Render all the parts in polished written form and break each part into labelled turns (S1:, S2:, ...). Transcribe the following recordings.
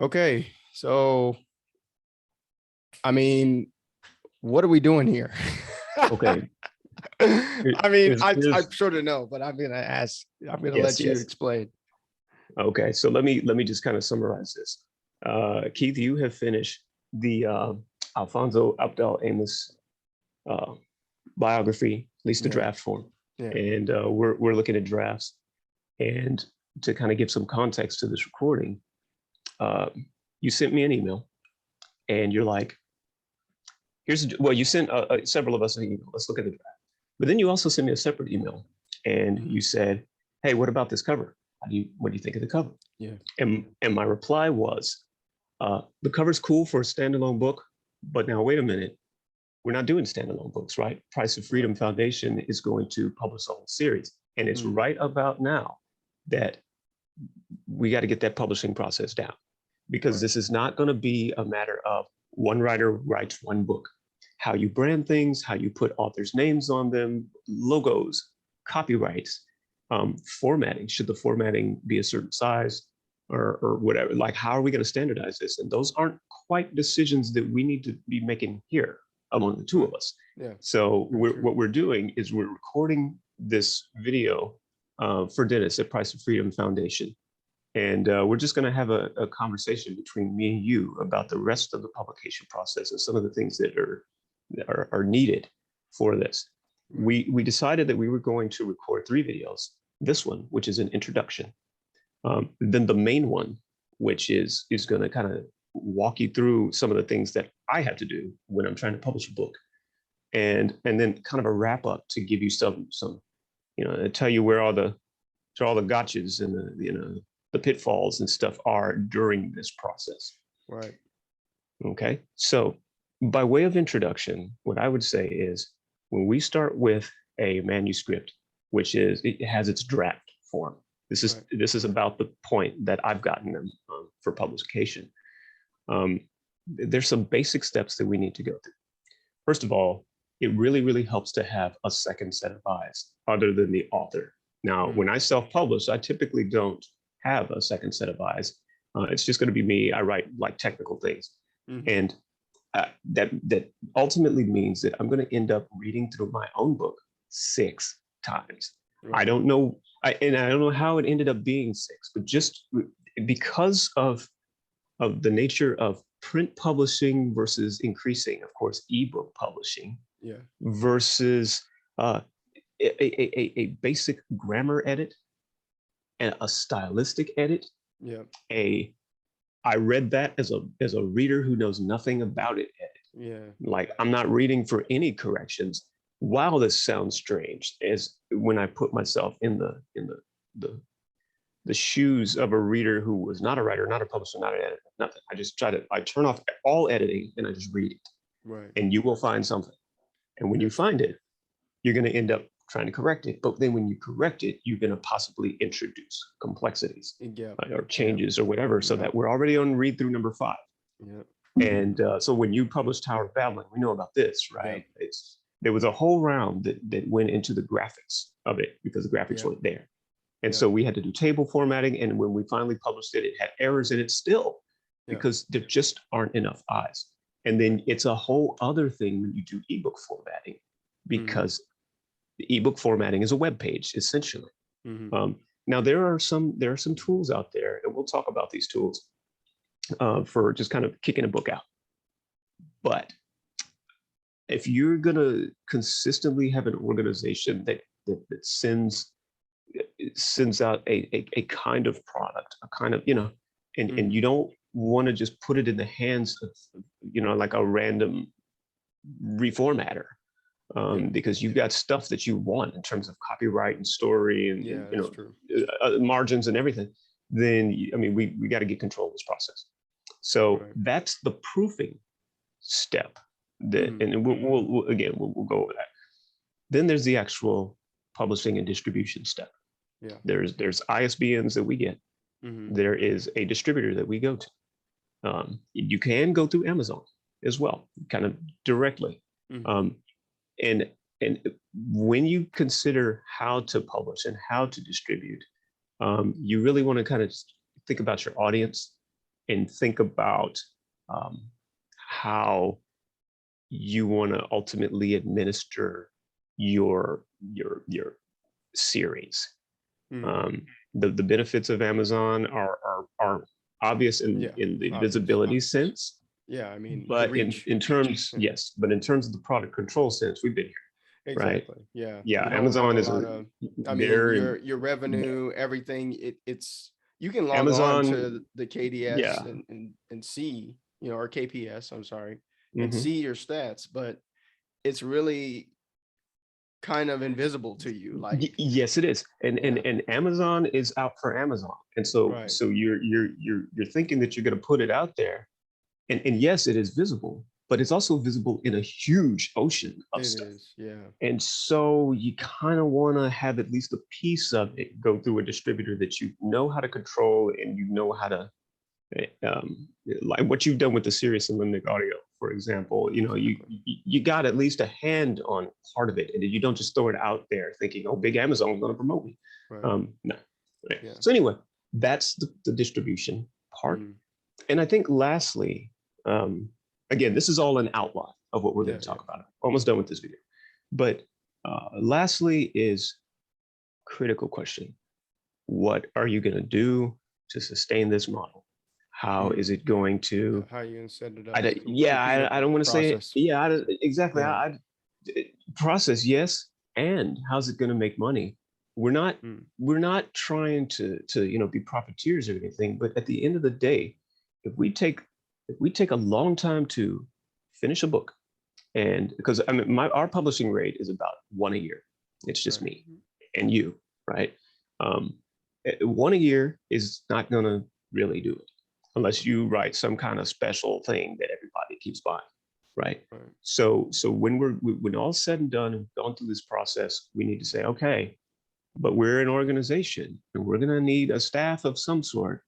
S1: Okay, so I mean, what are we doing here?
S2: Okay.
S1: I mean, I
S2: Here's-
S1: sort of know, but I'm gonna ask. I'm gonna
S2: Yes,
S1: let you
S2: yes.
S1: explain.
S2: Okay, so let me just kind of summarize this. Keith, you have finished the Alfonso Abdel Amos biography, at least the
S1: Yeah.
S2: draft form,
S1: Yeah.
S2: and we're looking at drafts. And to kind of give some context to this recording, you sent me an email, and you're like, well, you sent several of us an email. Let's look at the draft. But then you also sent me a separate email, and you said, hey, what about this cover? What do you think of the cover?
S1: Yeah.
S2: And my reply was, the cover's cool for a standalone book, but now wait a minute, we're not doing standalone books, right? Price of Freedom Foundation is going to publish a whole series, and it's right about now that we got to get that publishing process down, because this is not going to be a matter of one writer writes one book. How you brand things, how you put authors' names on them, logos, copyrights, formatting. Should the formatting be a certain size or whatever? Like, how are we going to standardize this? And those aren't quite decisions that we need to be making here among the two of us.
S1: Yeah.
S2: So what we're doing is we're recording this video for Dennis at Price of Freedom Foundation. And we're just going to have a conversation between me and you about the rest of the publication process and some of the things that are needed for this. We decided that we were going to record 3 videos. This one, which is an introduction, then the main one, which is going to kind of walk you through some of the things that I have to do when I'm trying to publish a book, and then kind of a wrap up to give you some tell you where all the gotchas and the pitfalls and stuff are during this process.
S1: Right.
S2: Okay. So by way of introduction, what I would say is when we start with a manuscript, which is, it has its draft form. This is about the point that I've gotten them for publication. There's some basic steps that we need to go through. First of all, it really, really helps to have a second set of eyes other than the author. Now, when I self-publish, I typically don't have a second set of eyes. It's just going to be me. I write like technical things. And that ultimately means that I'm going to end up reading through my own book 6 times. I don't know. I don't know how it ended up being 6, but just because of the nature of print publishing versus increasing, of course, ebook publishing, versus a basic grammar edit and a stylistic edit. I read that as a reader who knows nothing about it edit. Like, I'm not reading for any corrections. Wow, this sounds strange. As when I put myself in the shoes of a reader who was not a writer, not a publisher, not an editor, nothing. I turn off all editing and I just read it.
S1: Right.
S2: And you will find something. And when you find it, you're going to end up trying to correct it. But then when you correct it, you're going to possibly introduce complexities or changes or whatever, so that we're already on read through number 5. And so when you published Tower of Babylon, we know about this, right? There was a whole round that went into the graphics of it because the graphics weren't there. And so we had to do table formatting. And when we finally published it, it had errors in it still because there just aren't enough eyes. And then it's a whole other thing when you do ebook formatting, because the ebook formatting is a web page, essentially. Now there are some tools out there, and we'll talk about these tools for just kind of kicking a book out. But if you're gonna consistently have an organization that sends out a kind of product, a kind of, and you don't want to just put it in the hands of, like a random reformatter, because you've got stuff that you want in terms of copyright and story and margins and everything, then we got to get control of this process. So that's the proofing step. And we'll go over that. Then there's the actual publishing and distribution step. There's ISBNs that we get. There is a distributor that we go to. You can go through Amazon as well, kind of directly. And when you consider how to publish and how to distribute, you really want to kind of think about your audience and think about how you want to ultimately administer your series. The benefits of Amazon are obvious in the visibility sense.
S1: Yeah, I mean,
S2: but in terms, yes, but in terms of the product control sense, we've been here.
S1: Exactly.
S2: Right?
S1: Yeah.
S2: Yeah. Amazon is
S1: I mean, your revenue, everything. It's you can log on to the KDS and see, you know, or KPS. I'm sorry, and see your stats, but it's really kind of invisible to you. Like,
S2: yes, it is. And Amazon is out for Amazon, and so you're thinking that you're going to put it out there, and yes, it is visible, but it's also visible in a huge ocean of stuff.
S1: It is, yeah.
S2: And so you kind of want to have at least a piece of it go through a distributor that you know how to control, and you know how to, like what you've done with the Sirius and Limbic audio, for example. You know, you got at least a hand on part of it, and you don't just throw it out there thinking, oh, big Amazon's going to promote me. No. Right. Yeah. So anyway, that's the distribution part. And I think lastly, again, this is all an outline of what we're going to talk about. Almost done with this video. But lastly is critical question. What are you going to do to sustain this model? How is it going to?
S1: How are you going to set it up?
S2: I don't want to say it. Yeah, exactly. Process, yes. And how's it going to make money? We're not trying to be profiteers or anything. But at the end of the day, if we take a long time to finish a book, and because I mean our publishing rate is about one a year. It's just me and you, right? One a year is not gonna really do it unless you write some kind of special thing that everybody keeps buying, right? So when all's said and done and gone through this process, we need to say, okay, but we're an organization and we're gonna need a staff of some sort.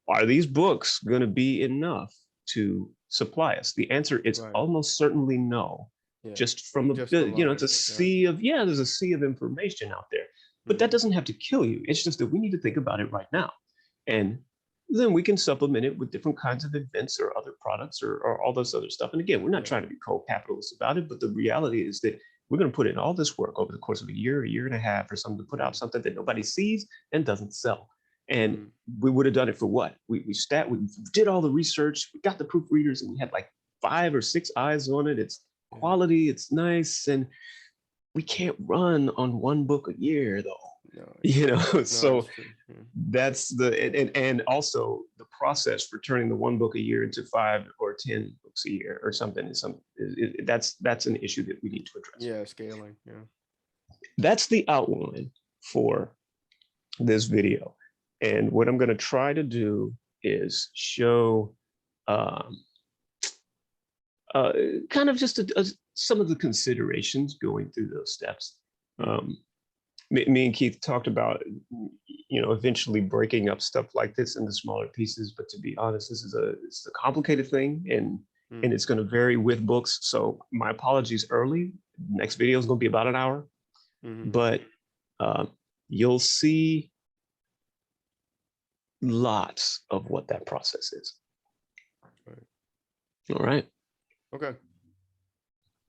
S2: Are these books gonna be enough to supply us? The answer is almost certainly no. Just from it's a sea of there's a sea of information out there, but that doesn't have to kill you. It's just that we need to think about it right now, and then we can supplement it with different kinds of events or other products or all this other stuff. And again, we're not trying to be cold capitalists about it, but the reality is that we're going to put in all this work over the course of a year and a half or something to put out something that nobody sees and doesn't sell. And we would have done it for what? We did all the research, we got the proofreaders, and we had like 5 or 6 eyes on it. It's quality, it's nice, and we can't run on one book a year though. So that's and also the process for turning the one book a year into 5 or 10 books a year or something that's an issue that we need to address.
S1: Scaling.
S2: That's the outline for this video. And what I'm going to try to do is show kind of just some of the considerations going through those steps. Me and Keith talked about, eventually breaking up stuff like this into smaller pieces. But to be honest, it's a complicated thing, and it's going to vary with books. So my apologies early. Next video is going to be about an hour, but you'll see lots of what that process is. All right.
S1: Okay.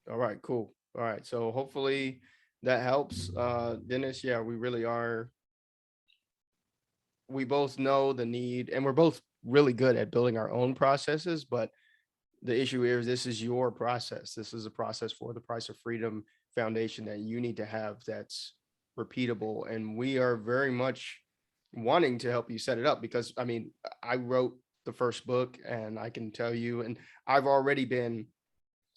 S1: All right, cool. All right. So hopefully that helps. Dennis, we both know the need, and we're both really good at building our own processes, but the issue is this is your process. This is a process for the Price of Freedom Foundation that you need to have that's repeatable. And we are very much wanting to help you set it up, because I mean, I wrote the first book, and I can tell you, and I've already been,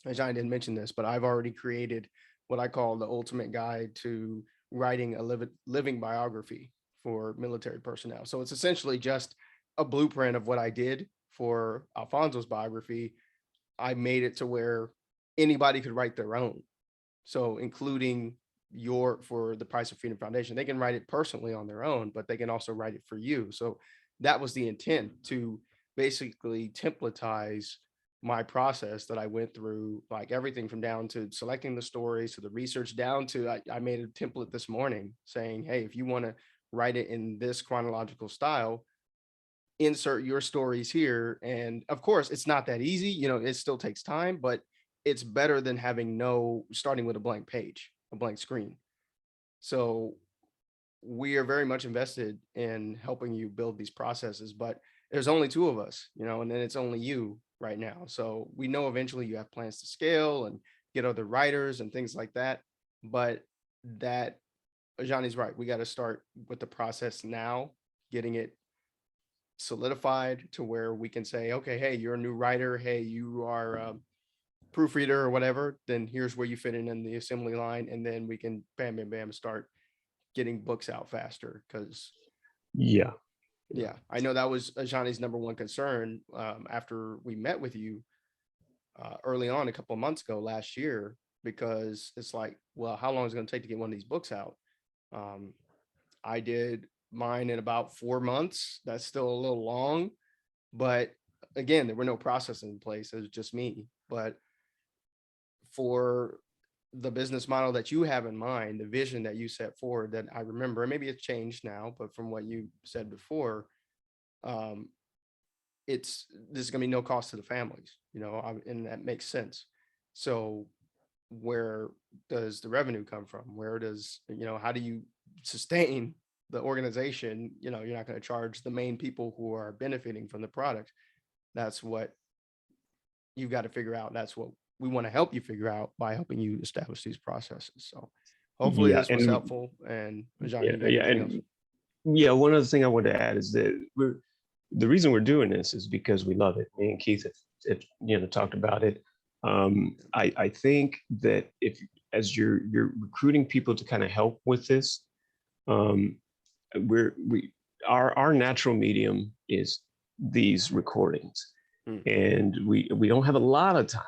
S1: Ajani didn't mention this, but I've already created what I call the ultimate guide to writing a living biography for military personnel. So it's essentially just a blueprint of what I did for Alfonso's biography. I made it to where anybody could write their own. So including for the Price of Freedom Foundation, they can write it personally on their own, but they can also write it for you. So that was the intent, to basically templatize my process that I went through, like everything from down to selecting the stories to the research, down to I made a template this morning saying, hey, if you want to write it in this chronological style, insert your stories here. And of course, it's not that easy, it still takes time, but it's better than starting with a blank page, a blank screen. So we are very much invested in helping you build these processes, but there's only two of us, and then it's only you right now. So we know eventually you have plans to scale and get other writers and things like that. But that Ajani's right. We got to start with the process now, getting it solidified to where we can say, okay, hey, you're a new writer. Hey, you are a proofreader or whatever. Then here's where you fit in the assembly line. And then we can bam, bam, bam, start getting books out faster. Because
S2: yeah,
S1: I know that was Ajani's number one concern after we met with you early on a couple of months ago last year, because it's like, well, how long is it going to take to get one of these books out? I did mine in about 4 months. That's still a little long, but again, there were no processes in place. It was just me. But for the business model that you have in mind, the vision that you set forward, that I remember, and maybe it's changed now, but from what you said before, this is going to be no cost to the families, and that makes sense. So where does the revenue come from? Where does, how do you sustain the organization? You're not going to charge the main people who are benefiting from the product. That's what you've got to figure out. That's what we want to help you figure out by helping you establish these processes. So hopefully this was helpful. And Ajani, you got anything else?
S2: Yeah, one other thing I want to add is that the reason we're doing this is because we love it. Me and Keith have talked about it. I think that as you're recruiting people to kind of help with this, our natural medium is these recordings, and we don't have a lot of time,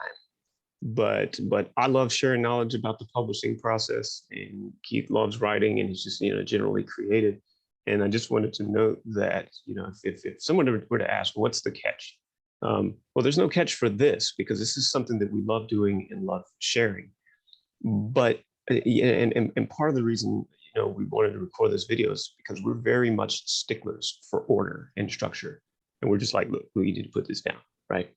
S2: but I love sharing knowledge about the publishing process, and Keith loves writing, and he's just generally creative. And I just wanted to note that if someone were to ask, what's the catch? Well, there's no catch for this, because this is something that we love doing and love sharing. But and part of the reason we wanted to record this video is because we're very much sticklers for order and structure, and we're just like, look, we need to put this down, right?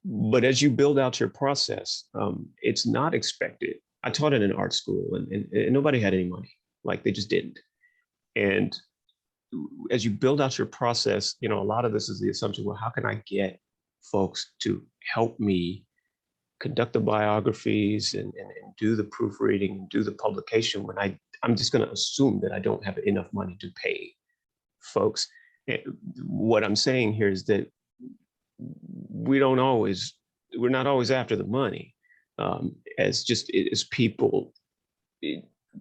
S2: But as you build out your process, it's not expected. I taught in an art school, and nobody had any money, like they just didn't. And as you build out your process, a lot of this is the assumption, well, how can I get folks to help me conduct the biographies and do the proofreading and do the publication when I'm just going to assume that I don't have enough money to pay folks. What I'm saying here is that we're not always after the money, as people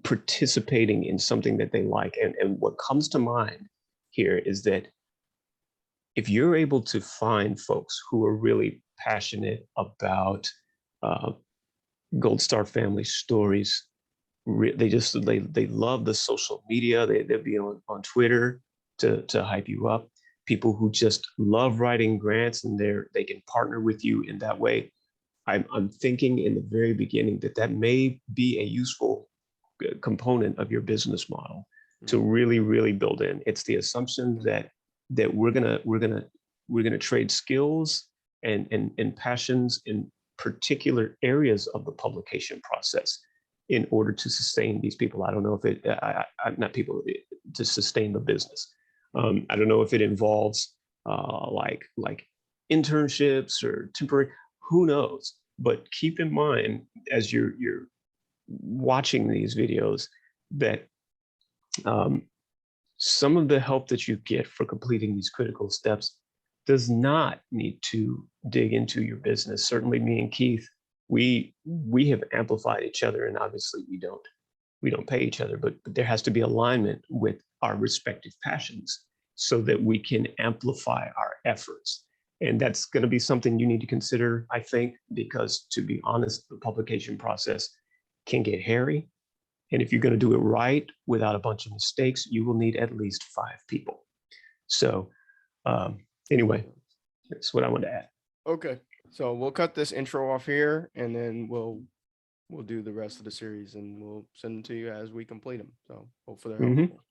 S2: participating in something that they like. And what comes to mind here is that if you're able to find folks who are really passionate about Gold Star family stories, they love the social media, they'll be on Twitter to hype you up, people who just love writing grants, and they can partner with you in that way. I'm thinking in the very beginning that may be a useful component of your business model to really build in. It's the assumption that we're gonna trade skills and passions in particular areas of the publication process in order to sustain these people. I don't know if not people, to sustain the business. I don't know if it involves like internships or temporary, who knows? But keep in mind as you're watching these videos that some of the help that you get for completing these critical steps does not need to dig into your business. Certainly me and Keith, we have amplified each other, and obviously we don't pay each other, but there has to be alignment with our respective passions so that we can amplify our efforts. And that's going to be something you need to consider, I think, because to be honest, the publication process can get hairy. And if you're going to do it right without a bunch of mistakes, you will need at least 5 people. So anyway, that's what I want to add.
S1: Okay. So we'll cut this intro off here, and then we'll do the rest of the series, and we'll send them to you as we complete them. So hopefully they're helpful.